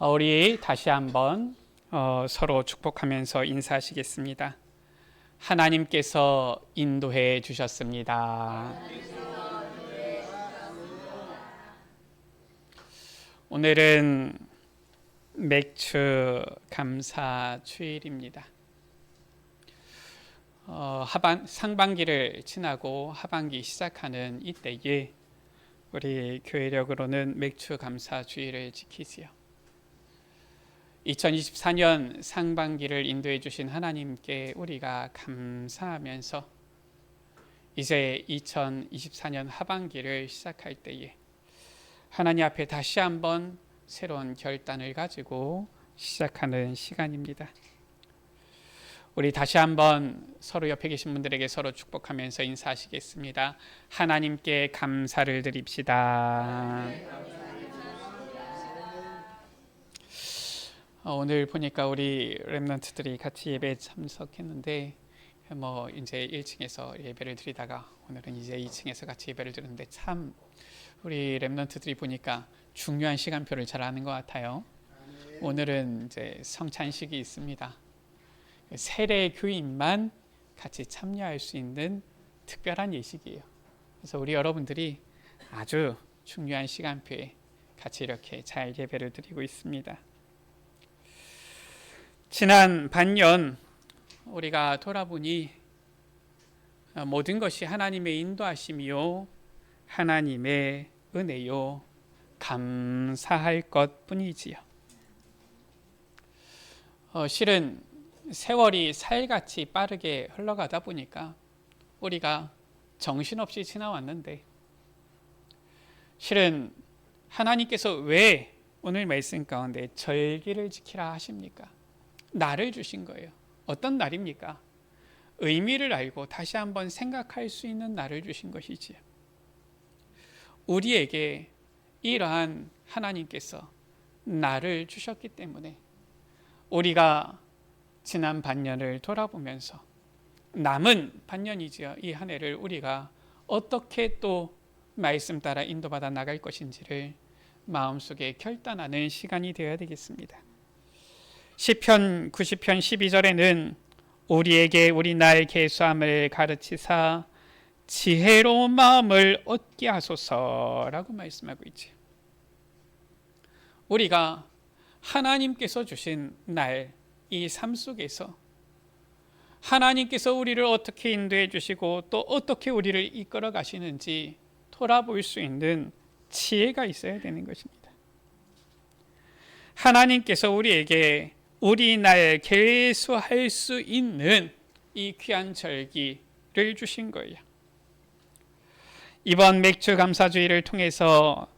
우리 다시 한번 서로 축복하면서 인사하시겠습니다. 하나님께서 인도해 주셨습니다. 오늘은 맥주 감사 주일입니다. 상반기를 지나고 하반기 시작하는 이때에 우리 교회력으로는 맥주 감사 주일을 지키지요. 2024년 상반기를 인도해 주신 하나님께 우리가 감사하면서 이제 2024년 하반기를 시작할 때에 하나님 앞에 다시 한번 새로운 결단을 가지고 시작하는 시간입니다. 우리 다시 한번 서로 옆에 계신 분들에게 서로 축복하면서 인사하시겠습니다. 하나님께 감사를 드립시다. 오늘 보니까 우리 렘넌트들이 같이 예배에 참석했는데 이제 1층에서 예배를 드리다가 오늘은 이제 2층에서 같이 예배를 드리는데 참 우리 렘넌트들이 보니까 중요한 시간표를 잘 아는 것 같아요. 오늘은 이제 성찬식이 있습니다. 세례 교인만 같이 참여할 수 있는 특별한 예식이에요. 그래서 우리 여러분들이 아주 중요한 시간표에 같이 이렇게 잘 예배를 드리고 있습니다. 지난 반년 우리가 돌아보니 모든 것이 하나님의 인도하심이요 하나님의 은혜요 감사할 것뿐이지요. 실은 세월이 살같이 빠르게 흘러가다 보니까 우리가 정신없이 지나왔는데 실은 하나님께서 왜 오늘 말씀 가운데 절기를 지키라 하십니까? 날을 주신 거예요. 어떤 날입니까? 의미를 알고 다시 한번 생각할 수 있는 날을 주신 것이지요. 우리에게 이러한 하나님께서 날을 주셨기 때문에 우리가 지난 반년을 돌아보면서 남은 반년이지요. 이 한 해를 우리가 어떻게 또 말씀 따라 인도받아 나갈 것인지를 마음속에 결단하는 시간이 되어야 되겠습니다. 시편 90편 12절에는 우리에게 우리 날 계수함을 가르치사 지혜로운 마음을 얻게 하소서라고 말씀하고 있죠. 우리가 하나님께서 주신 날, 이 삶 속에서 하나님께서 우리를 어떻게 인도해 주시고 또 어떻게 우리를 이끌어 가시는지 돌아볼 수 있는 지혜가 있어야 되는 것입니다. 하나님께서 우리에게 우리 날 계수할 수 있는 이 귀한 절기를 주신 거예요. 이번 맥주 감사주의를 통해서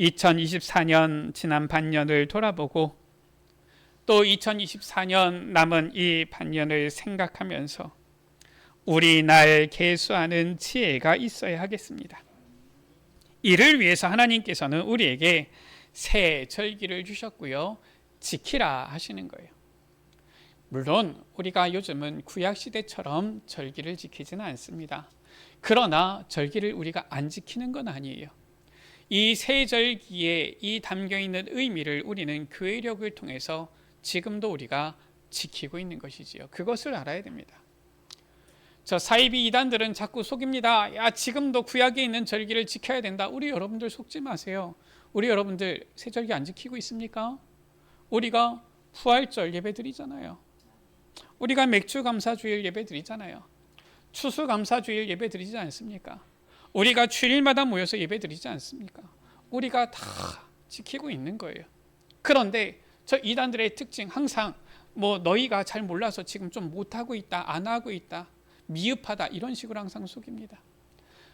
2024년 지난 반년을 돌아보고 또 2024년 남은 이 반년을 생각하면서 우리 날 계수하는 지혜가 있어야 하겠습니다. 이를 위해서 하나님께서는 우리에게 새 절기를 주셨고요. 지키라 하시는 거예요. 물론 우리가 요즘은 구약시대처럼 절기를 지키지는 않습니다. 그러나 절기를 우리가 안 지키는 건 아니에요. 이 새 절기에 이 담겨있는 의미를 우리는 교회력을 통해서 지금도 우리가 지키고 있는 것이지요. 그것을 알아야 됩니다. 저 사이비 이단들은 자꾸 속입니다. 야, 지금도 구약에 있는 절기를 지켜야 된다. 우리 여러분들 속지 마세요. 우리 여러분들 새 절기 안 지키고 있습니까? 우리가 부활절 예배 드리잖아요. 우리가 맥주 감사주일 예배 드리잖아요. 추수 감사주일 예배 드리지 않습니까? 우리가 주일마다 모여서 예배 드리지 않습니까? 우리가 다 지키고 있는 거예요. 그런데 저 이단들의 특징 항상 너희가 잘 몰라서 지금 좀 못하고 있다, 안 하고 있다, 미흡하다 이런 식으로 항상 속입니다.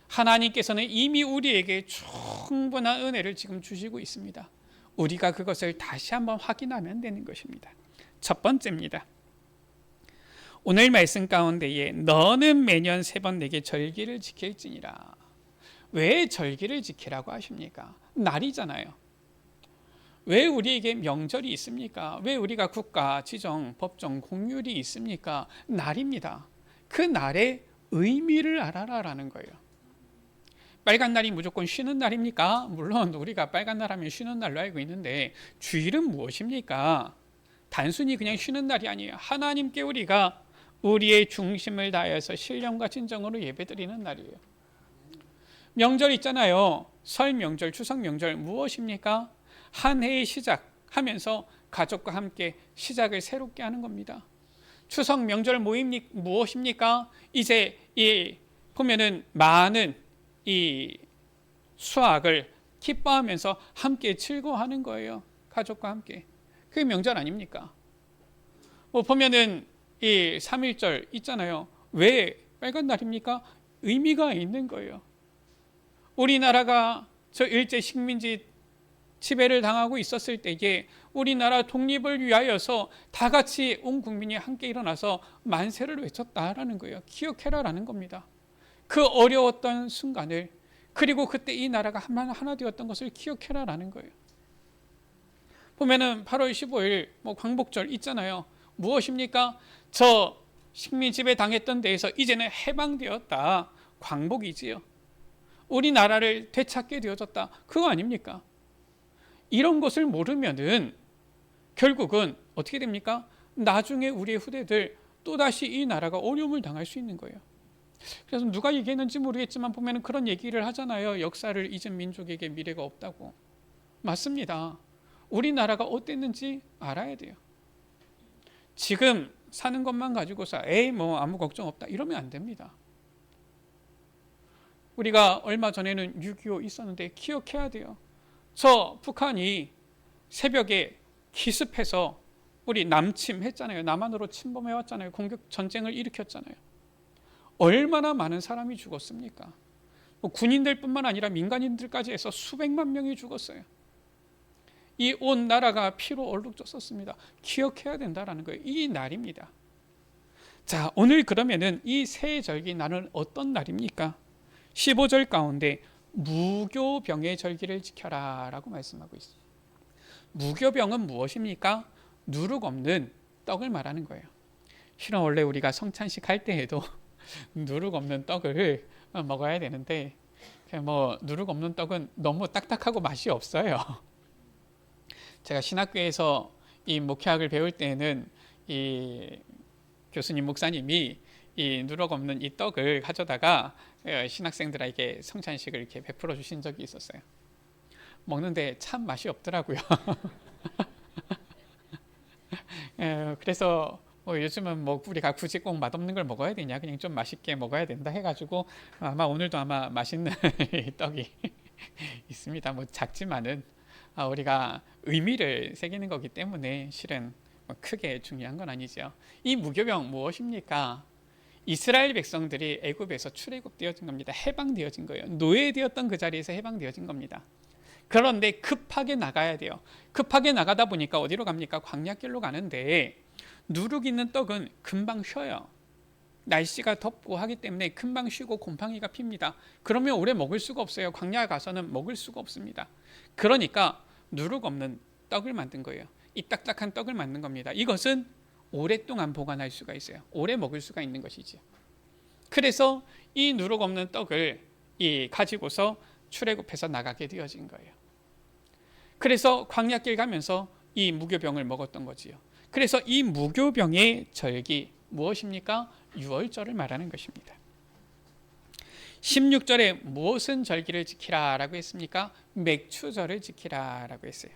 하나님께서는 이미 우리에게 충분한 은혜를 지금 주시고 있습니다. 우리가 그것을 다시 한번 확인하면 되는 것입니다. 첫 번째입니다. 오늘 말씀 가운데에 너는 매년 3번 내게 절기를 지킬지니라. 왜 절기를 지키라고 하십니까? 날이잖아요. 왜 우리에게 명절이 있습니까? 왜 우리가 국가, 지정, 법정, 공휴일이 있습니까? 날입니다. 그 날의 의미를 알아라라는 거예요. 빨간 날이 무조건 쉬는 날입니까? 물론 우리가 빨간 날 하면 쉬는 날로 알고 있는데 주일은 무엇입니까? 단순히 그냥 쉬는 날이 아니에요. 하나님께 우리가 우리의 중심을 다해서 신령과 진정으로 예배드리는 날이에요. 명절 있잖아요. 설 명절, 추석 명절 무엇입니까? 한 해의 시작하면서 가족과 함께 시작을 새롭게 하는 겁니다. 추석 명절 모임 무엇입니까? 이제 이 보면은 많은 이 수확을 기뻐하면서 함께 즐거워하는 거예요. 가족과 함께. 그게 명절 아닙니까? 뭐 보면은 이 3.1절 있잖아요. 왜 빨간 날입니까? 의미가 있는 거예요. 우리나라가 저 일제 식민지 지배를 당하고 있었을 때에 우리나라 독립을 위하여서 다 같이 온 국민이 함께 일어나서 만세를 외쳤다라는 거예요. 기억해라라는 겁니다. 그 어려웠던 순간을, 그리고 그때 이 나라가 하나 되었던 것을 기억해라라는 거예요. 보면은 8월 15일 뭐 광복절 있잖아요. 무엇입니까? 저 식민 지배 당했던 데에서 이제는 해방되었다. 광복이지요. 우리나라를 되찾게 되어졌다. 그거 아닙니까? 이런 것을 모르면은 결국은 어떻게 됩니까? 나중에 우리의 후대들 또다시 이 나라가 어려움을 당할 수 있는 거예요. 그래서 누가 얘기했는지 모르겠지만 보면은 그런 얘기를 하잖아요. 역사를 잊은 민족에게 미래가 없다고. 맞습니다. 우리나라가 어땠는지 알아야 돼요. 지금 사는 것만 가지고서 뭐 아무 걱정 없다 이러면 안 됩니다. 우리가 얼마 전에는 6.25 있었는데 기억해야 돼요. 저 북한이 새벽에 기습해서 우리 남침했잖아요. 남한으로 침범해왔잖아요. 공격 전쟁을 일으켰잖아요. 얼마나 많은 사람이 죽었습니까? 뭐 군인들뿐만 아니라 민간인들까지 해서 수백만 명이 죽었어요. 이 온 나라가 피로 얼룩졌었습니다. 기억해야 된다라는 거예요. 이 날입니다. 자, 오늘 그러면은 이 새 절기 나는 어떤 날입니까? 15절 가운데 무교병의 절기를 지켜라 라고 말씀하고 있습니다. 무교병은 무엇입니까? 누룩 없는 떡을 말하는 거예요. 실은 원래 우리가 성찬식 할 때에도 누룩 없는 떡을 먹어야 되는데 뭐 누룩 없는 떡은 너무 딱딱하고 맛이 없어요. 제가 신학교에서 이 목회학을 배울 때는 이 교수님 목사님이 이 누룩 없는 이 떡을 가져다가 신학생들에게 성찬식을 이렇게 베풀어 주신 적이 있었어요. 먹는데 참 맛이 없더라고요. 그래서 요즘은 뭐 우리가 굳이 꼭 맛없는 걸 먹어야 되냐, 그냥 좀 맛있게 먹어야 된다 해가지고 아마 오늘도 아마 맛있는 떡이 있습니다. 뭐 작지만은 우리가 의미를 새기는 거기 때문에 실은 크게 중요한 건 아니죠. 이 무교병 무엇입니까? 이스라엘 백성들이 애굽에서 출애굽되어진 겁니다. 해방되어진 거예요. 노예되었던 그 자리에서 해방되어진 겁니다. 그런데 급하게 나가야 돼요. 급하게 나가다 보니까 어디로 갑니까? 광야길로 가는데 누룩 있는 떡은 금방 쉬어요. 날씨가 덥고 하기 때문에 금방 쉬고 곰팡이가 핍니다. 그러면 오래 먹을 수가 없어요. 광야 가서는 먹을 수가 없습니다. 그러니까 누룩 없는 떡을 만든 거예요. 이 딱딱한 떡을 만든 겁니다. 이것은 오랫동안 보관할 수가 있어요. 오래 먹을 수가 있는 것이죠. 그래서 이 누룩 없는 떡을 가지고서 출애굽해서 나가게 되어진 거예요. 그래서 광야길 가면서 이 무교병을 먹었던 거지요. 그래서 이 무교병의 절기 무엇입니까? 유월절을 말하는 것입니다. 16절에 무엇은 절기를 지키라 라고 했습니까? 맥추절을 지키라 라고 했어요.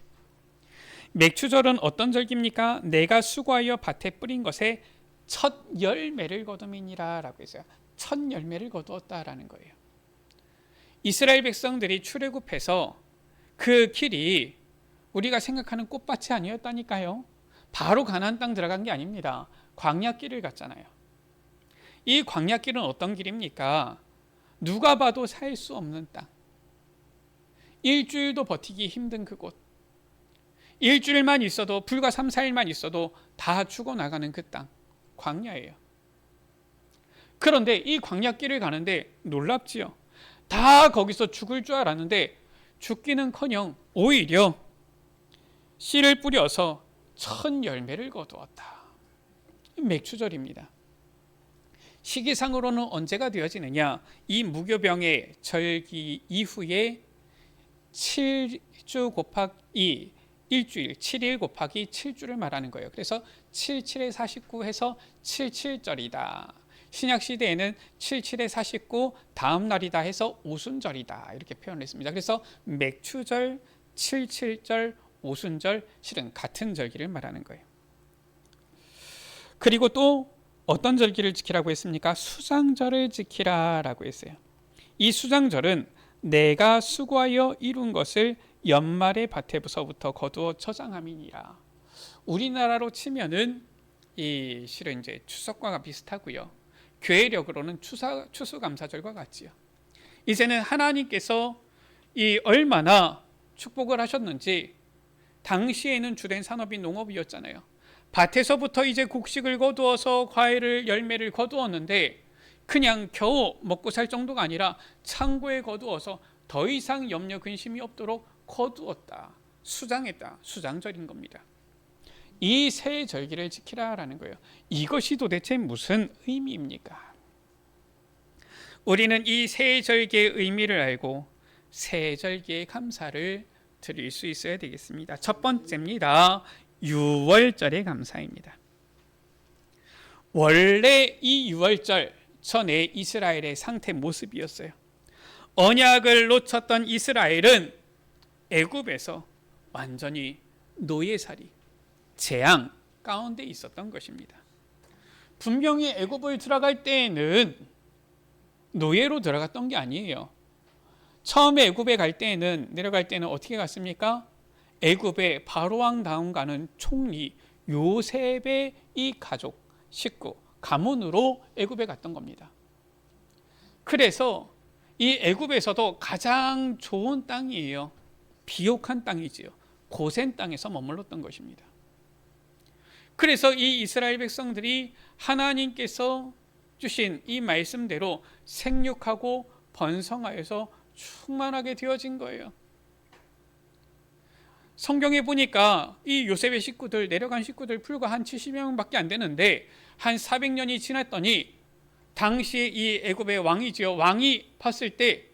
맥추절은 어떤 절기입니까? 내가 수고하여 밭에 뿌린 것에 첫 열매를 거둠이니라 라고 했어요. 첫 열매를 거두었다라는 거예요. 이스라엘 백성들이 출애굽해서 그 길이 우리가 생각하는 꽃밭이 아니었다니까요. 바로 가나안 땅 들어간 게 아닙니다. 광야길을 갔잖아요. 이 광야길은 어떤 길입니까? 누가 봐도 살 수 없는 땅. 일주일도 버티기 힘든 그곳. 일주일만 있어도 불과 3, 4일만 있어도 다 죽어나가는 그 땅. 광야예요. 그런데 이 광야길을 가는데 놀랍지요. 다 거기서 죽을 줄 알았는데 죽기는커녕 오히려 씨를 뿌려서 첫 열매를 거두었다. 맥추절입니다. 시기상으로는 언제가 되어지느냐? 이 무교병의 절기 이후에 7주 곱하기 일주일, 7일 곱하기 7주를 말하는 거예요. 그래서 77에 49 해서 77절이다. 신약시대에는 77에 49 다음 날이다 해서 오순절이다 이렇게 표현을 했습니다. 그래서 맥추절, 77절, 오순절 실은 같은 절기를 말하는 거예요. 그리고 또 어떤 절기를 지키라고 했습니까? 수장절을 지키라라고 했어요. 이 수장절은 내가 수고하여 이룬 것을 연말의 밭에서부터 거두어 저장함이니라. 우리나라로 치면은 이 실은 이제 추석과 비슷하고요. 교회력으로는 추수감사절과 같지요. 이제는 하나님께서 이 얼마나 축복을 하셨는지, 당시에는 주된 산업이 농업이었잖아요. 밭에서부터 이제 곡식을 거두어서 과일을 열매를 거두었는데 그냥 겨우 먹고 살 정도가 아니라 창고에 거두어서 더 이상 염려 근심이 없도록 거두었다. 수장했다. 수장절인 겁니다. 이 세 절기를 지키라라는 거예요. 이것이 도대체 무슨 의미입니까? 우리는 이 세 절기의 의미를 알고 세 절기의 감사를 드릴 수 있어야 되겠습니다. 첫 번째입니다. 유월절의 감사입니다. 원래 이 유월절 전에 이스라엘의 상태 모습이었어요. 언약을 놓쳤던 이스라엘은 애굽에서 완전히 노예살이, 재앙 가운데 있었던 것입니다. 분명히 애굽을 들어갈 때에는 노예로 들어갔던 게 아니에요. 처음에 애굽에 갈 때에는, 내려갈 때는 어떻게 갔습니까? 애굽의 바로왕 다음 가는 총리 요셉의 이 가족, 식구, 가문으로 애굽에 갔던 겁니다. 그래서 이 애굽에서도 가장 좋은 땅이에요. 비옥한 땅이지요. 고센 땅에서 머물렀던 것입니다. 그래서 이 이스라엘 백성들이 하나님께서 주신 이 말씀대로 생육하고 번성하여서 충만하게 되어진 거예요. 성경에 보니까 이 요셉의 식구들, 내려간 식구들 불과 한 70명밖에 안 되는데 한 400년이 지났더니 당시에 이 애굽의 왕이지요. 왕이 봤을 때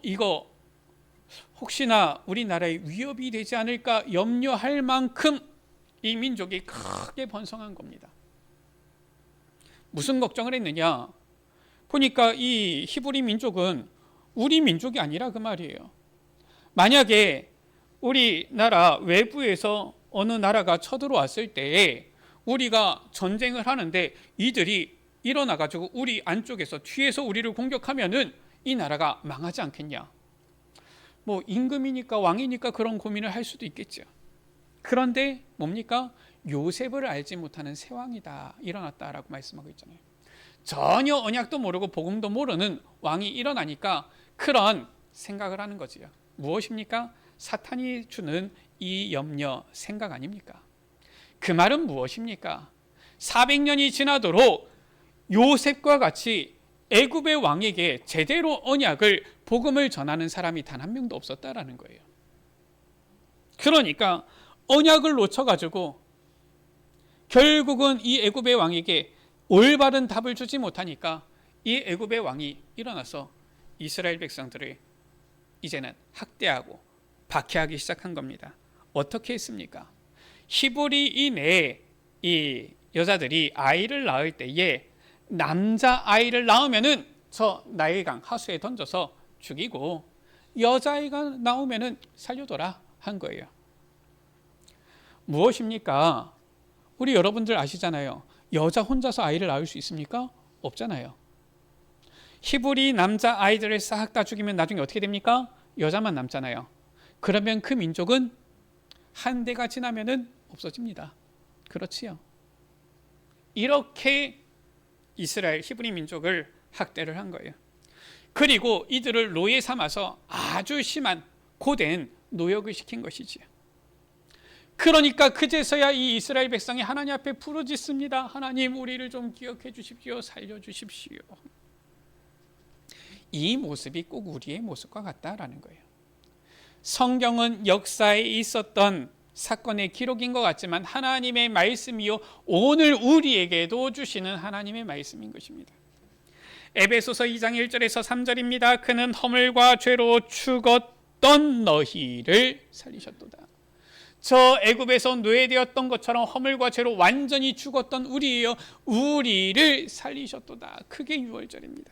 이거 혹시나 우리나라에 위협이 되지 않을까 염려할 만큼 이 민족이 크게 번성한 겁니다. 무슨 걱정을 했느냐? 보니까 이 히브리 민족은 우리 민족이 아니라 그 말이에요. 만약에 우리나라 외부에서 어느 나라가 쳐들어왔을 때에 우리가 전쟁을 하는데 이들이 일어나가지고 우리 안쪽에서 뒤에서 우리를 공격하면은 이 나라가 망하지 않겠냐? 뭐 임금이니까 왕이니까 그런 고민을 할 수도 있겠죠. 그런데 뭡니까? 요셉을 알지 못하는 새 왕이다 일어났다라고 말씀하고 있잖아요. 전혀 언약도 모르고 복음도 모르는 왕이 일어나니까 그런 생각을 하는 거지요. 무엇입니까? 사탄이 주는 이 염려, 생각 아닙니까? 그 말은 무엇입니까? 400년이 지나도록 요셉과 같이 애굽의 왕에게 제대로 언약을, 복음을 전하는 사람이 단 한 명도 없었다라는 거예요. 그러니까 언약을 놓쳐가지고 결국은 이 애굽의 왕에게 올바른 답을 주지 못하니까 이 애굽의 왕이 일어나서 이스라엘 백성들을 이제는 학대하고 박해하기 시작한 겁니다. 어떻게 했습니까? 히브리인의 이 여자들이 아이를 낳을 때에 남자 아이를 낳으면은 저 나일강 하수에 던져서 죽이고 여자아이가 나오면은 살려둬라 한 거예요. 무엇입니까? 우리 여러분들 아시잖아요. 여자 혼자서 아이를 낳을 수 있습니까? 없잖아요. 히브리 남자 아이들을 싹 다 죽이면 나중에 어떻게 됩니까? 여자만 남잖아요. 그러면 그 민족은 한 대가 지나면은 없어집니다. 그렇지요. 이렇게 이스라엘 히브리 민족을 학대를 한 거예요. 그리고 이들을 노예 삼아서 아주 심한 고된 노역을 시킨 것이지요. 그러니까 그제서야 이 이스라엘 백성이 하나님 앞에 부르짖습니다. 하나님, 우리를 좀 기억해 주십시오. 살려 주십시오. 이 모습이 꼭 우리의 모습과 같다라는 거예요. 성경은 역사에 있었던 사건의 기록인 것 같지만 하나님의 말씀이요, 오늘 우리에게도 주시는 하나님의 말씀인 것입니다. 에베소서 2장 1절에서 3절입니다. 그는 허물과 죄로 죽었던 너희를 살리셨도다. 저 애굽에서 노예되었던 것처럼 허물과 죄로 완전히 죽었던 우리를 살리셨도다. 그게 6월절입니다.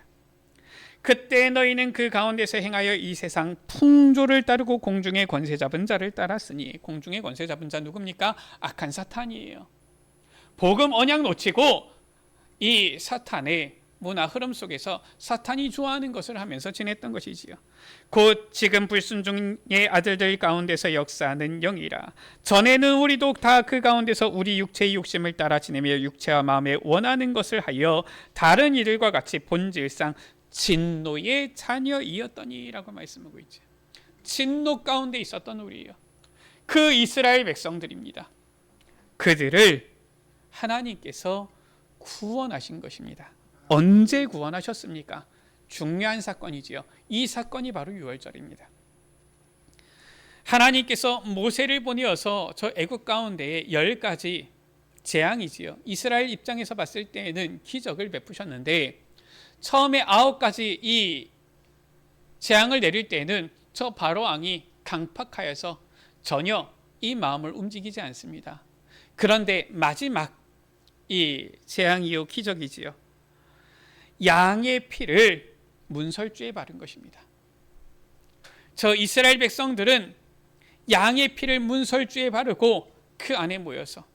그때 너희는 그 가운데서 행하여 이 세상 풍조를 따르고 공중의 권세 잡은 자를 따랐으니, 공중의 권세 잡은 자 누굽니까? 악한 사탄이에요. 복음 언약 놓치고 이 사탄의 문화 흐름 속에서 사탄이 좋아하는 것을 하면서 지냈던 것이지요. 곧 지금 불순종의 아들들 가운데서 역사하는 영이라. 전에는 우리도 다 그 가운데서 우리 육체의 욕심을 따라 지내며 육체와 마음에 원하는 것을 하여 다른 이들과 같이 본질상 진노의 자녀이었더니라고 말씀하고 있죠. 진노 가운데 있었던 우리예요. 그 이스라엘 백성들입니다. 그들을 하나님께서 구원하신 것입니다. 언제 구원하셨습니까? 중요한 사건이지요. 이 사건이 바로 유월절입니다. 하나님께서 모세를 보내어서 저 애국 가운데에 10가지 재앙이지요. 이스라엘 입장에서 봤을 때에는 기적을 베푸셨는데, 처음에 9가지 이 재앙을 내릴 때는 저 바로 왕이 강팍하여서 전혀 이 마음을 움직이지 않습니다. 그런데 마지막 이 재앙 이후 기적이지요. 양의 피를 문설주에 바른 것입니다. 저 이스라엘 백성들은 양의 피를 문설주에 바르고 그 안에 모여서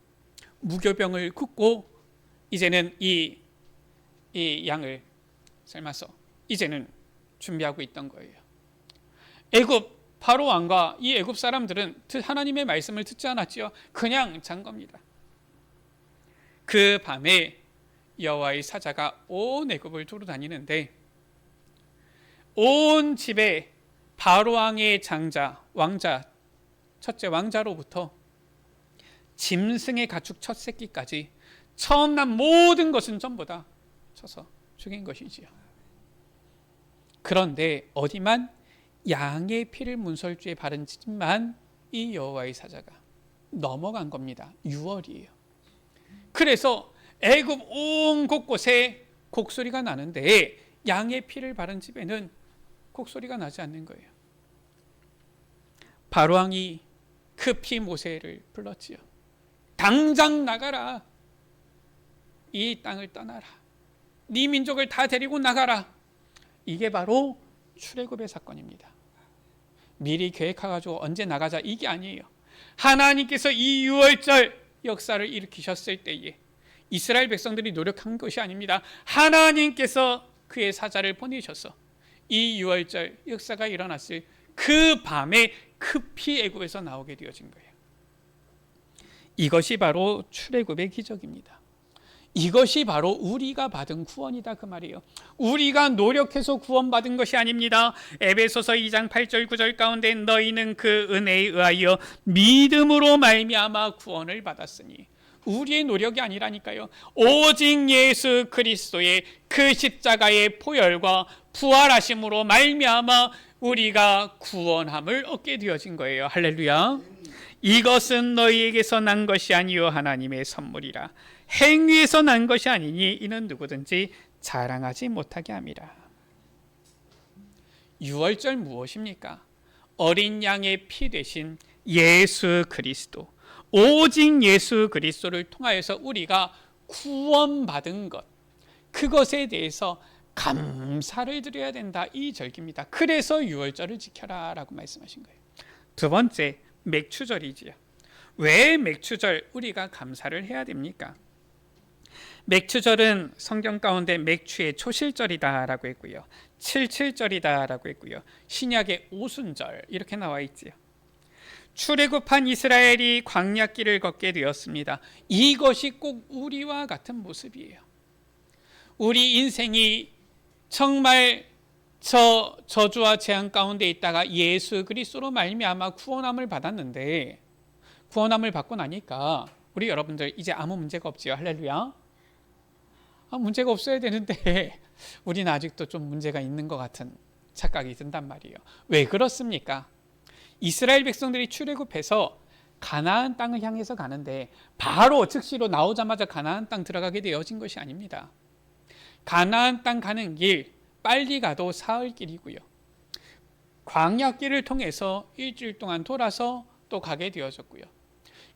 무교병을 굽고 이제는 이 양을 삶아서 이제는 준비하고 있던 거예요. 애굽 바로 왕과 이 애굽 사람들은 하나님의 말씀을 듣지 않았지요. 그냥 잔 겁니다. 그 밤에 여호와의 사자가 온 애굽을 돌아다니는데, 온 집에 바로 왕의 왕자, 첫째 왕자로부터 짐승의 가축 첫 새끼까지 처음 난 모든 것은 전부 다 쳐서 죽인 것이지요. 그런데 어디만 양의 피를 문설주에 바른 집만 이 여호와의 사자가 넘어간 겁니다. 6월이에요. 그래서 애굽 온 곳곳에 곡소리가 나는데 양의 피를 바른 집에는 곡소리가 나지 않는 거예요. 바로왕이 급히 모세를 불렀지요. 당장 나가라. 이 땅을 떠나라. 네 민족을 다 데리고 나가라. 이게 바로 출애굽의 사건입니다. 미리 계획해가지고 언제 나가자 이게 아니에요. 하나님께서 이 6월절 역사를 일으키셨을 때에 이스라엘 백성들이 노력한 것이 아닙니다. 하나님께서 그의 사자를 보내셔서 이 6월절 역사가 일어났을 그 밤에 급히 애굽에서 나오게 되어진 거예요. 이것이 바로 출애굽의 기적입니다. 이것이 바로 우리가 받은 구원이다 그 말이에요. 우리가 노력해서 구원받은 것이 아닙니다. 에베소서 2장 8절 9절 가운데 너희는 그 은혜에 의하여 믿음으로 말미암아 구원을 받았으니, 우리의 노력이 아니라니까요. 오직 예수 그리스도의 그 십자가의 보혈과 부활하심으로 말미암아 우리가 구원함을 얻게 되어진 거예요. 할렐루야. 이것은 너희에게서 난 것이 아니요 하나님의 선물이라. 행위에서 난 것이 아니니 이는 누구든지 자랑하지 못하게 함이라. 6월절 무엇입니까? 어린 양의 피 대신 예수 그리스도, 오직 예수 그리스도를 통하여서 우리가 구원받은 것, 그것에 대해서 감사를 드려야 된다, 이 절기입니다. 그래서 6월절을 지켜라 라고 말씀하신 거예요. 두 번째, 맥추절이지요. 왜 맥추절 우리가 감사를 해야 됩니까? 맥추절은 성경 가운데 맥추의 초실절이다라고 했고요, 칠칠절이다라고 했고요, 신약의 오순절 이렇게 나와 있지요. 출애굽한 이스라엘이 광야길을 걷게 되었습니다. 이것이 꼭 우리와 같은 모습이에요. 우리 인생이 정말 저주와 재앙 가운데 있다가 예수 그리스도로 말미암아 구원함을 받았는데, 구원함을 받고 나니까 우리 여러분들 이제 아무 문제가 없지요. 할렐루야. 문제가 없어야 되는데 우리는 아직도 좀 문제가 있는 것 같은 착각이 든단 말이에요. 왜 그렇습니까? 이스라엘 백성들이 출애굽해서 가나안 땅을 향해서 가는데 바로 즉시로 나오자마자 가나안 땅 들어가게 되어진 것이 아닙니다. 가나안 땅 가는 길 빨리 가도 사흘 길이고요. 광야길을 통해서 일주일 동안 돌아서 또 가게 되어졌고요.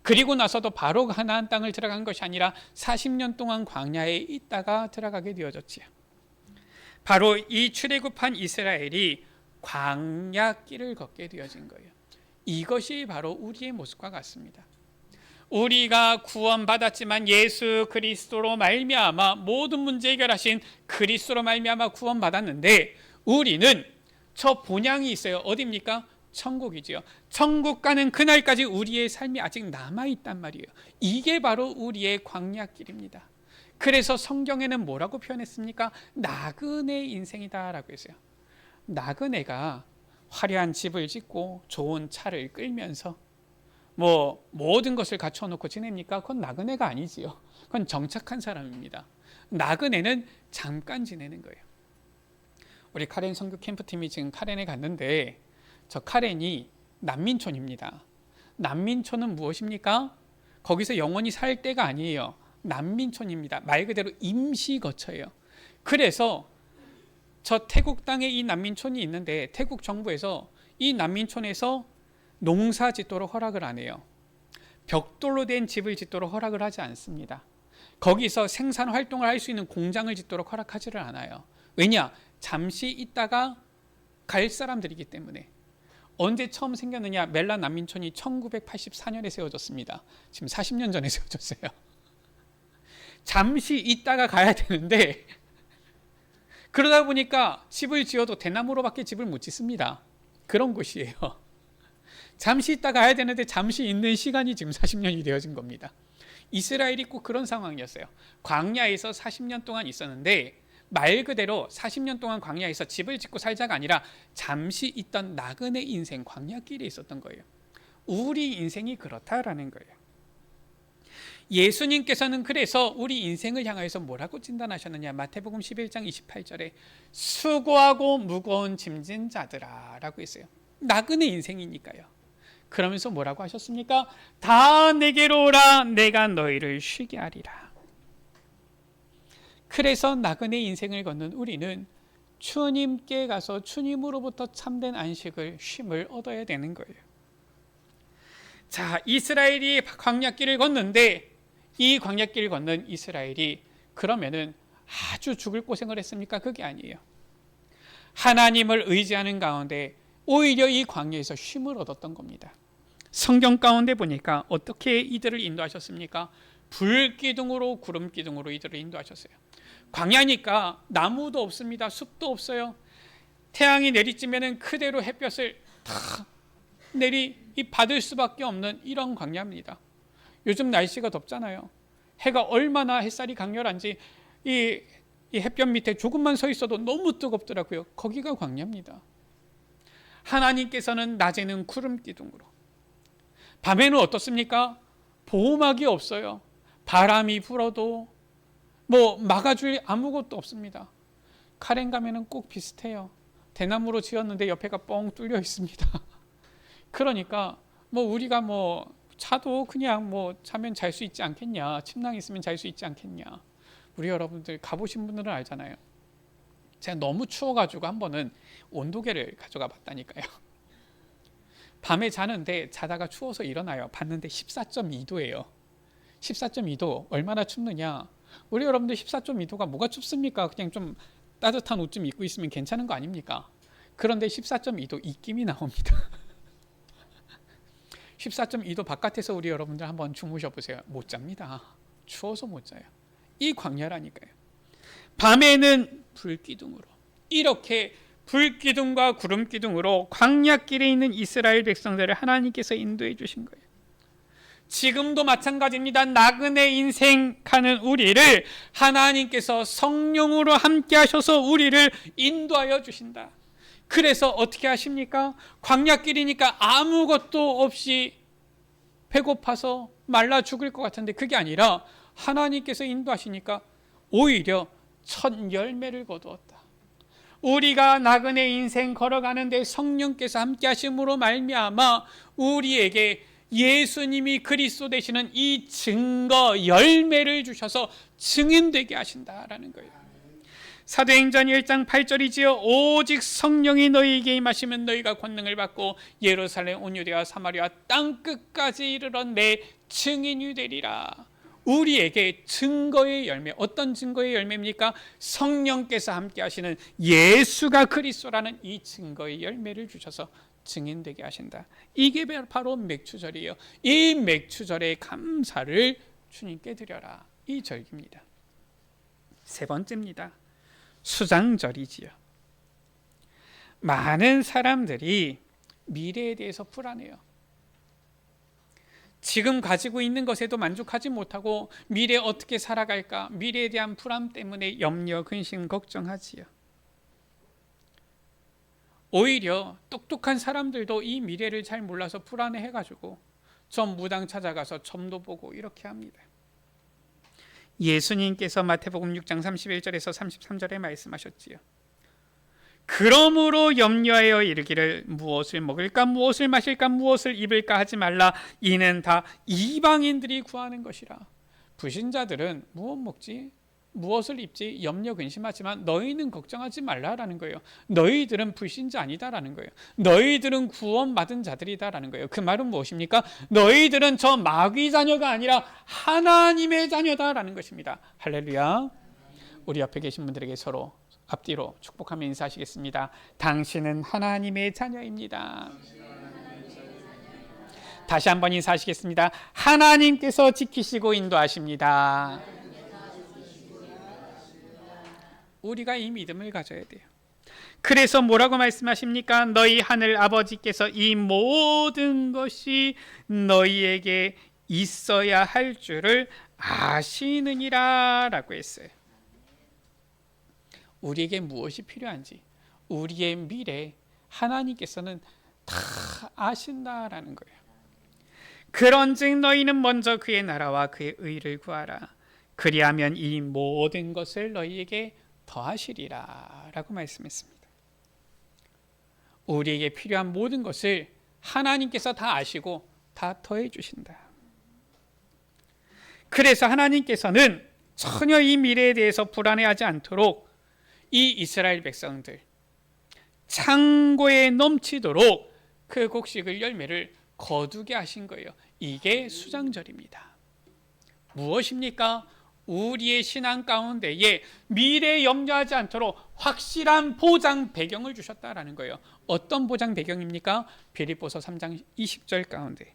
그리고 나서도 바로 가나안 땅을 들어간 것이 아니라 40년 동안 광야에 있다가 들어가게 되어졌지요. 바로 이 출애굽한 이스라엘이 광야길을 걷게 되어진 거예요. 이것이 바로 우리의 모습과 같습니다. 우리가 구원받았지만 예수 그리스도로 말미암아 모든 문제 해결하신 그리스도로 말미암아 구원받았는데 우리는 저 본향이 있어요. 어디입니까? 천국이지요. 천국 가는 그날까지 우리의 삶이 아직 남아있단 말이에요. 이게 바로 우리의 광야길입니다. 그래서 성경에는 뭐라고 표현했습니까? 나그네 인생이다라고 했어요. 나그네가 화려한 집을 짓고 좋은 차를 끌면서 뭐 모든 것을 갖춰놓고 지냅니까? 그건 나그네가 아니지요. 그건 정착한 사람입니다. 나그네는 잠깐 지내는 거예요. 우리 카렌 선교 캠프팀이 지금 카렌에 갔는데 저 카렌이 난민촌입니다. 난민촌은 무엇입니까? 거기서 영원히 살 때가 아니에요. 난민촌입니다. 말 그대로 임시거처예요. 그래서 저 태국 땅에 이 난민촌이 있는데 태국 정부에서 이 난민촌에서 농사 짓도록 허락을 안 해요. 벽돌로 된 집을 짓도록 허락을 하지 않습니다. 거기서 생산 활동을 할 수 있는 공장을 짓도록 허락하지를 않아요. 왜냐? 잠시 있다가 갈 사람들이기 때문에. 언제 처음 생겼느냐? 멜라 난민촌이 1984년에 세워졌습니다. 지금 40년 전에 세워졌어요. 잠시 있다가 가야 되는데 그러다 보니까 집을 지어도 대나무로밖에 집을 못 짓습니다. 그런 곳이에요. 잠시 있다 가야 되는데 잠시 있는 시간이 지금 40년이 되어진 겁니다. 이스라엘이 꼭 그런 상황이었어요. 광야에서 40년 동안 있었는데 말 그대로 40년 동안 광야에서 집을 짓고 살자가 아니라 잠시 있던 나그네 인생, 광야길에 있었던 거예요. 우리 인생이 그렇다라는 거예요. 예수님께서는 그래서 우리 인생을 향하여서 뭐라고 진단하셨느냐? 마태복음 11장 28절에 수고하고 무거운 짐진 자들아 라고 했어요. 나그네 인생이니까요. 그러면서 뭐라고 하셨습니까? 다 내게로 오라 내가 너희를 쉬게 하리라. 그래서 나그네 인생을 걷는 우리는 주님께 가서 주님으로부터 참된 안식을, 쉼을 얻어야 되는 거예요. 자, 이스라엘이 광야길을 걷는데 이 광야길을 걷는 이스라엘이 그러면은 아주 죽을 고생을 했습니까? 그게 아니에요. 하나님을 의지하는 가운데 오히려 이 광야에서 쉼을 얻었던 겁니다. 성경 가운데 보니까 어떻게 이들을 인도하셨습니까? 불기둥으로 구름기둥으로 이들을 인도하셨어요. 광야니까 나무도 없습니다. 숲도 없어요. 태양이 내리쬐면 그대로 햇볕을 다 받을 수밖에 없는 이런 광야입니다. 요즘 날씨가 덥잖아요. 해가 얼마나 햇살이 강렬한지 이 햇볕 밑에 조금만 서 있어도 너무 뜨겁더라고요. 거기가 광야입니다. 하나님께서는 낮에는 구름기둥으로, 밤에는 어떻습니까? 보호막이 없어요. 바람이 불어도 뭐 막아줄 아무것도 없습니다. 카렌 가면은 꼭 비슷해요. 대나무로 지었는데 옆에가 뻥 뚫려 있습니다. 그러니까 뭐 우리가 뭐 차도 그냥 뭐 자면 잘 수 있지 않겠냐, 침낭 있으면 잘 수 있지 않겠냐. 우리 여러분들 가보신 분들은 알잖아요. 제가 너무 추워가지고 한 번은 온도계를 가져가 봤다니까요. 밤에 자는데 자다가 추워서 일어나요. 봤는데 14.2도예요. 14.2도 얼마나 춥느냐. 우리 여러분들 14.2도가 뭐가 춥습니까? 그냥 좀 따뜻한 옷 좀 입고 있으면 괜찮은 거 아닙니까? 그런데 14.2도 입김이 나옵니다. 14.2도 바깥에서 우리 여러분들 한번 주무셔 보세요. 못 잡니다. 추워서 못 자요. 이 광야라니까요. 밤에는 불기둥으로, 이렇게 불기둥과 구름기둥으로 광야길에 있는 이스라엘 백성들을 하나님께서 인도해 주신 거예요. 지금도 마찬가지입니다. 나그네 인생 가는 우리를 하나님께서 성령으로 함께 하셔서 우리를 인도하여 주신다. 그래서 어떻게 하십니까? 광야길이니까 아무것도 없이 배고파서 말라 죽을 것 같은데 그게 아니라 하나님께서 인도하시니까 오히려 첫 열매를 거두었다. 우리가 나그네 인생 걸어가는데 성령께서 함께 하심으로 말미암아 우리에게 예수님이 그리스도 되시는 이 증거 열매를 주셔서 증인되게 하신다라는 거예요. 사도행전 1장 8절이지요. 오직 성령이 너희에게 임하시면 너희가 권능을 받고 예루살렘 온 유대와 사마리아 땅끝까지 이르러 내 증인이 되리라. 우리에게 증거의 열매, 어떤 증거의 열매입니까? 성령께서 함께 하시는 예수가 그리스도라는 이 증거의 열매를 주셔서 증인되게 하신다. 이게 바로 맥추절이에요. 이 맥추절의 감사를 주님께 드려라. 이 절기입니다. 세 번째입니다. 수장절이지요. 많은 사람들이 미래에 대해서 불안해요. 지금 가지고 있는 것에도 만족하지 못하고 미래에 어떻게 살아갈까? 미래에 대한 불안 때문에 염려, 근심, 걱정하지요. 오히려 똑똑한 사람들도 이 미래를 잘 몰라서 불안해해가지고 점 무당 찾아가서 점도 보고 이렇게 합니다. 예수님께서 마태복음 6장 31절에서 33절에 말씀하셨지요. 그러므로 염려하여 이르기를 무엇을 먹을까 무엇을 마실까 무엇을 입을까 하지 말라. 이는 다 이방인들이 구하는 것이라. 불신자들은 무엇 먹지 무엇을 입지 염려 근심하지만 너희는 걱정하지 말라라는 거예요. 너희들은 불신자 아니다라는 거예요. 너희들은 구원받은 자들이다라는 거예요. 그 말은 무엇입니까? 너희들은 저 마귀 자녀가 아니라 하나님의 자녀다라는 것입니다. 할렐루야. 우리 옆에 계신 분들에게 서로 앞뒤로 축복하며 인사하시겠습니다. 당신은 하나님의 자녀입니다. 다시 한번 인사하시겠습니다. 하나님께서 지키시고 인도하십니다. 우리가 이 믿음을 가져야 돼요. 그래서 뭐라고 말씀하십니까? 너희 하늘 아버지께서 이 모든 것이 너희에게 있어야 할 줄을 아시느니라 라고 했어요. 우리에게 무엇이 필요한지 우리의 미래 하나님께서는 다 아신다라는 거예요. 그런즉 너희는 먼저 그의 나라와 그의 의를 구하라. 그리하면 이 모든 것을 너희에게 더하시리라 라고 말씀했습니다. 우리에게 필요한 모든 것을 하나님께서 다 아시고 다 더해 주신다. 그래서 하나님께서는 전혀 이 미래에 대해서 불안해하지 않도록 이 이스라엘 백성들 창고에 넘치도록 그 곡식을 열매를 거두게 하신 거예요. 이게 수장절입니다. 무엇입니까? 우리의 신앙 가운데에 미래에 염려하지 않도록 확실한 보장 배경을 주셨다라는 거예요. 어떤 보장 배경입니까? 빌립보서 3장 20절 가운데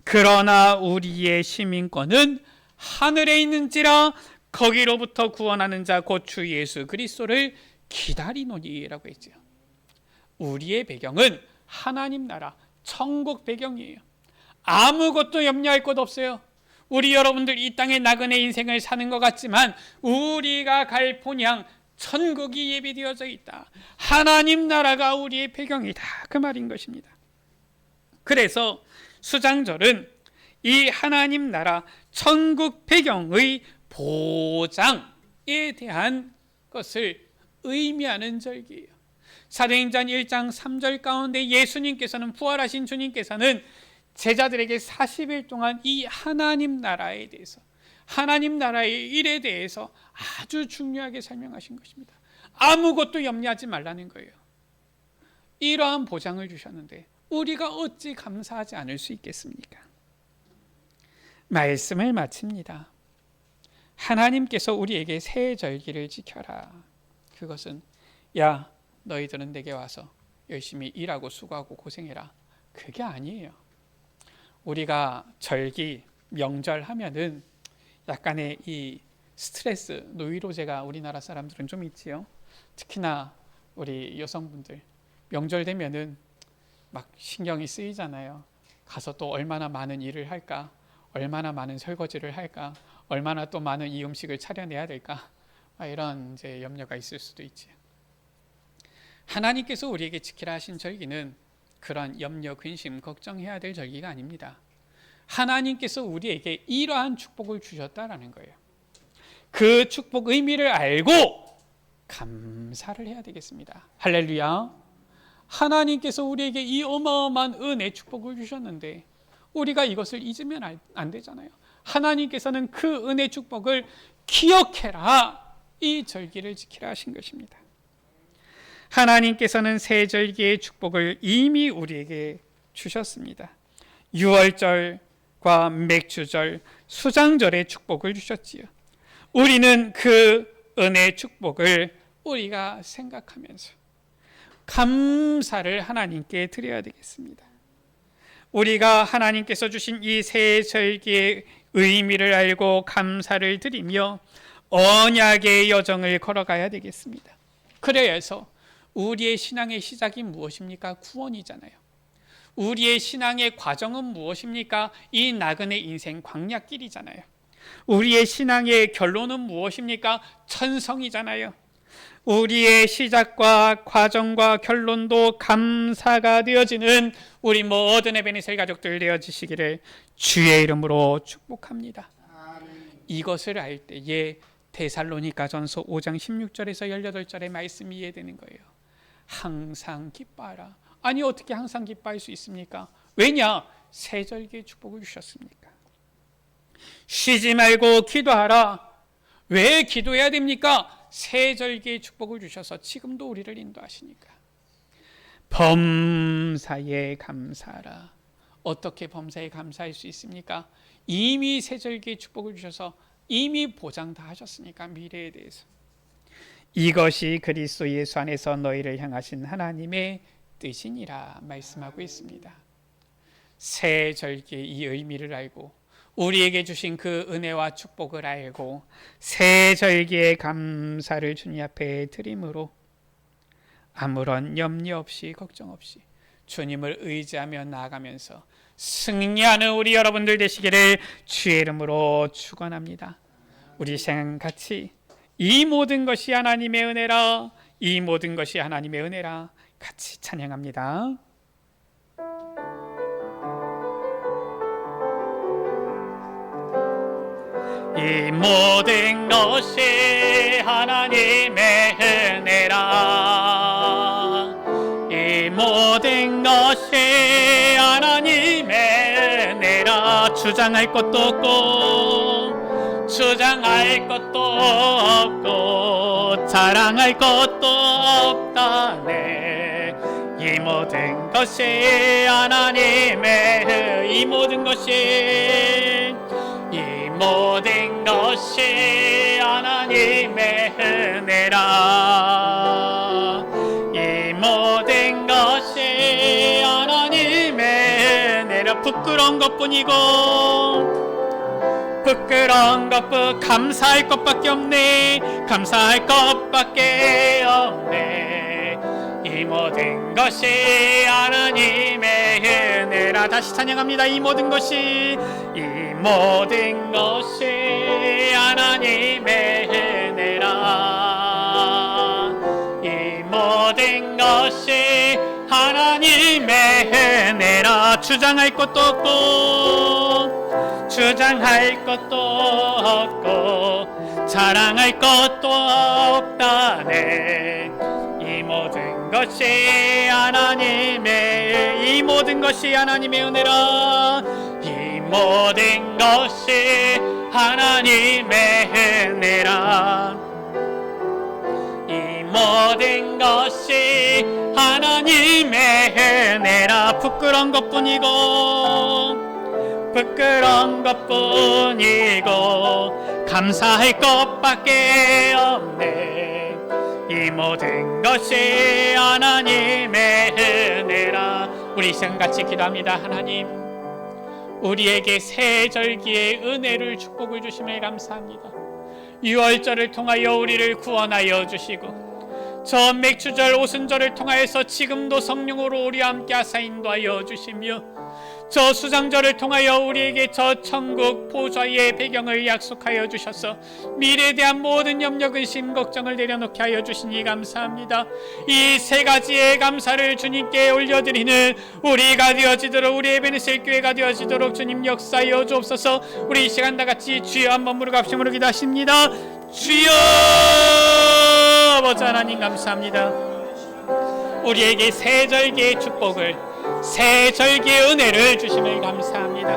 그러나 우리의 시민권은 하늘에 있는지라 거기로부터 구원하는 자 곧 주 예수 그리스도를 기다리노니라고 했죠. 우리의 배경은 하나님 나라 천국 배경이에요. 아무것도 염려할 것 없어요. 우리 여러분들 이 땅의 나그네 인생을 사는 것 같지만 우리가 갈 본향 천국이 예비되어져 있다. 하나님 나라가 우리의 배경이다. 그 말인 것입니다. 그래서 수장절은 이 하나님 나라 천국 배경의 보장에 대한 것을 의미하는 절기예요. 사도행전 1장 3절 가운데 예수님께서는 부활하신 주님께서는 제자들에게 40일 동안 이 하나님 나라에 대해서 하나님 나라의 일에 대해서 아주 중요하게 설명하신 것입니다. 아무것도 염려하지 말라는 거예요. 이러한 보장을 주셨는데 우리가 어찌 감사하지 않을 수 있겠습니까? 말씀을 마칩니다. 하나님께서 우리에게 새 절기를 지켜라. 그것은 야 너희들은 내게 와서 열심히 일하고 수고하고 고생해라. 그게 아니에요. 우리가 절기, 명절 하면은 약간의 이 스트레스, 노이로제가 우리나라 사람들은 좀 있지요. 특히나 우리 여성분들 명절 되면은 막 신경이 쓰이잖아요. 가서 또 얼마나 많은 일을 할까, 얼마나 많은 설거지를 할까, 얼마나 또 많은 이 음식을 차려내야 될까, 이런 이제 염려가 있을 수도 있지. 하나님께서 우리에게 지키라 하신 절기는 그런 염려, 근심, 걱정해야 될 절기가 아닙니다. 하나님께서 우리에게 이러한 축복을 주셨다라는 거예요. 그 축복 의미를 알고 감사를 해야 되겠습니다. 할렐루야. 하나님께서 우리에게 이 어마어마한 은혜 축복을 주셨는데 우리가 이것을 잊으면 안 되잖아요. 하나님께서는 그 은혜 축복을 기억해라. 이 절기를 지키라 하신 것입니다. 하나님께서는 새 절기의 축복을 이미 우리에게 주셨습니다. 유월절과 맥주절, 수장절의 축복을 주셨지요. 우리는 그 은혜의 축복을 우리가 생각하면서 감사를 하나님께 드려야 되겠습니다. 우리가 하나님께서 주신 이 새 절기의 의미를 알고 감사를 드리며 언약의 여정을 걸어가야 되겠습니다. 그래야 해서 우리의 신앙의 시작이 무엇입니까? 구원이잖아요. 우리의 신앙의 과정은 무엇입니까? 이 나그네 인생 광야길이잖아요. 우리의 신앙의 결론은 무엇입니까? 천성이잖아요. 우리의 시작과 과정과 결론도 감사가 되어지는 우리 모든 에베네셀 가족들 되어지시기를 주의 이름으로 축복합니다. 이것을 알 때에 데살로니가전서 5장 16절에서 18절의 말씀이 이해되는 거예요. 항상 기뻐하라. 아니 어떻게 항상 기뻐할 수 있습니까? 왜냐? 새 절기의 축복을 주셨습니까? 쉬지 말고 기도하라. 왜 기도해야 됩니까? 새 절기의 축복을 주셔서 지금도 우리를 인도하시니까. 범사에 감사하라. 어떻게 범사에 감사할 수 있습니까? 이미 새 절기의 축복을 주셔서 이미 보장 다 하셨으니까 미래에 대해서. 이것이 그리스도 예수 안에서 너희를 향하신 하나님의 뜻이니라 말씀하고 있습니다. 새 절기의 이 의미를 알고 우리에게 주신 그 은혜와 축복을 알고 새 절기의 감사를 주님 앞에 드림으로 아무런 염려 없이 걱정 없이 주님을 의지하며 나아가면서 승리하는 우리 여러분들 되시기를 주의 이름으로 축원합니다. 우리 시간 같이 이 모든 것이 하나님의 은혜라, 이 모든 것이 하나님의 은혜라 같이 찬양합니다. 이 모든 것이 하나님의 은혜라, 이 모든 것이 하나님의 은혜라. 주장할 것도 없고 주장할 것도 없고 자랑할 것도 없다네. 이 모든 것이 하나님의, 이 모든 것이, 이 모든 것이 하나님의 은혜라. 이 모든 것이 하나님의 은혜라. 부끄러운 것뿐이고 부끄러운 것뿐, 감사할 것밖에 없네. 감사할 것밖에 없네. 이 모든 것이 하나님의 은혜라. 다시 찬양합니다. 이 모든 것이, 이 모든 것이 하나님의 은혜라. 이 모든 것이 하나님의 은혜라. 주장할 것도 없고 주장할 것도 없고 자랑할 것도 없다네. 이 모든 것이 하나님의, 이 모든 것이 하나님의 은혜라. 이 모든 것이 하나님의 은혜라. 이 모든 것이 하나님의 은혜라. 부끄러운 것뿐이고 부끄러운 것뿐이고 감사할 것밖에 없네. 이 모든 것이 하나님의 은혜라. 우리 시간 같이 기도합니다. 하나님, 우리에게 새 절기의 은혜를 축복을 주심에 감사합니다. 유월절을 통하여 우리를 구원하여 주시고 저 맥주절 오순절을 통하여서 지금도 성령으로 우리와 함께 하사 인도하여 주시며 저 수장절을 통하여 우리에게 저 천국 보좌의 배경을 약속하여 주셔서 미래에 대한 모든 염려, 근심, 걱정을 내려놓게 하여 주시니 감사합니다. 이 세 가지의 감사를 주님께 올려드리는 우리가 되어지도록, 우리 에베네셀 교회가 되어지도록 주님 역사하여 주옵소서. 우리 이 시간 다같이 주여 한번 무릎갑심으로 기도하십니다. 주여 아버지 하나님 감사합니다. 우리에게 새 절기의 축복을, 새 절기의 은혜를 주심을 감사합니다.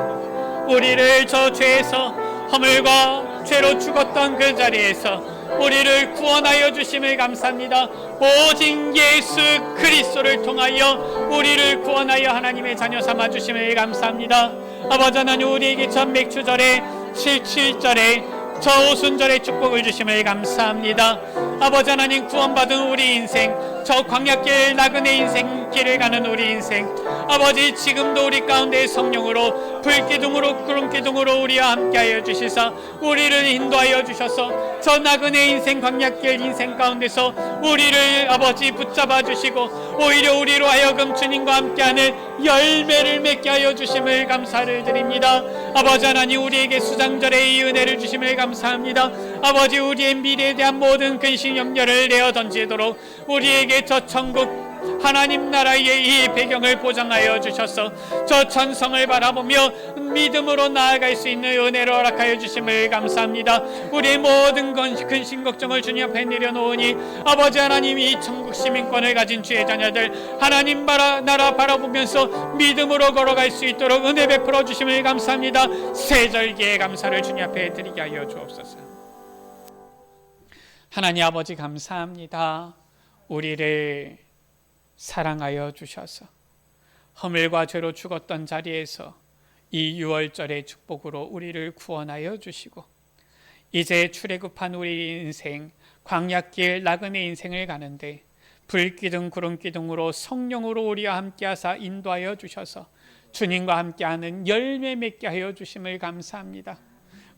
우리를 저 죄에서, 허물과 죄로 죽었던 그 자리에서 우리를 구원하여 주심을 감사합니다. 오직 예수 그리스도를 통하여 우리를 구원하여 하나님의 자녀 삼아 주심을 감사합니다. 아버지 하나님, 우리에게 전 맥주절에 77절에 저 오순절의 축복을 주심을 감사합니다. 아버지 하나님, 구원받은 우리 인생, 저 광야길 나그네 인생 길을 가는 우리 인생, 아버지 지금도 우리 가운데 성령으로 불기둥으로 구름기둥으로 우리와 함께하여 주시사 우리를 인도하여 주셔서 저 나그네 인생 광야길 인생 가운데서 우리를 아버지 붙잡아 주시고 오히려 우리로 하여금 주님과 함께하는 열매를 맺게 하여 주심을 감사를 드립니다. 아버지 하나님, 우리에게 수장절의 이 은혜를 주심을 감사합니다. 아버지, 우리의 미래에 대한 모든 근심 염려를 내어 던지도록 우리에게 저 천국 하나님 나라의 이 배경을 보장하여 주셔서 저 천성을 바라보며 믿음으로 나아갈 수 있는 은혜를 허락하여 주심을 감사합니다. 우리의 모든 근심 걱정을 주님 앞에 내려놓으니 아버지 하나님, 이 천국 시민권을 가진 주의 자녀들 하나님 나라 바라보면서 믿음으로 걸어갈 수 있도록 은혜 베풀어 주심을 감사합니다. 세절기의 감사를 주님 앞에 드리게 하여 주옵소서. 하나님 아버지, 감사합니다. 우리를 사랑하여 주셔서 허물과 죄로 죽었던 자리에서 이 유월절의 축복으로 우리를 구원하여 주시고 이제 출애굽한 우리 인생, 광야길 나그네 인생을 가는데 불기둥 구름기둥으로 성령으로 우리와 함께하사 인도하여 주셔서 주님과 함께하는 열매 맺게 하여 주심을 감사합니다.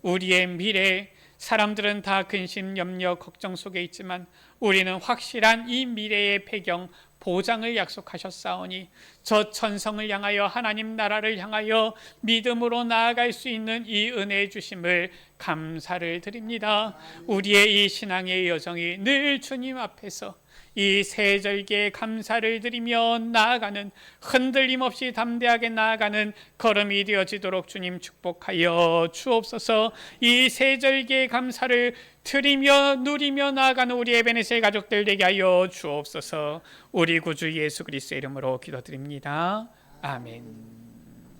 우리의 미래, 사람들은 다 근심, 염려, 걱정 속에 있지만 우리는 확실한 이 미래의 배경, 보장을 약속하셨사오니 저 천성을 향하여 하나님 나라를 향하여 믿음으로 나아갈 수 있는 이 은혜 주심을 감사를 드립니다. 우리의 이 신앙의 여정이 늘 주님 앞에서 이 세절기에 감사를 드리며 나아가는, 흔들림 없이 담대하게 나아가는 걸음이 되어지도록 주님 축복하여 주옵소서. 이 세절기의 감사를 드리며 누리며 나아가는 우리 에베네셀 가족들 되게 하여 주옵소서. 우리 구주 예수 그리스도의 이름으로 기도드립니다. 아멘.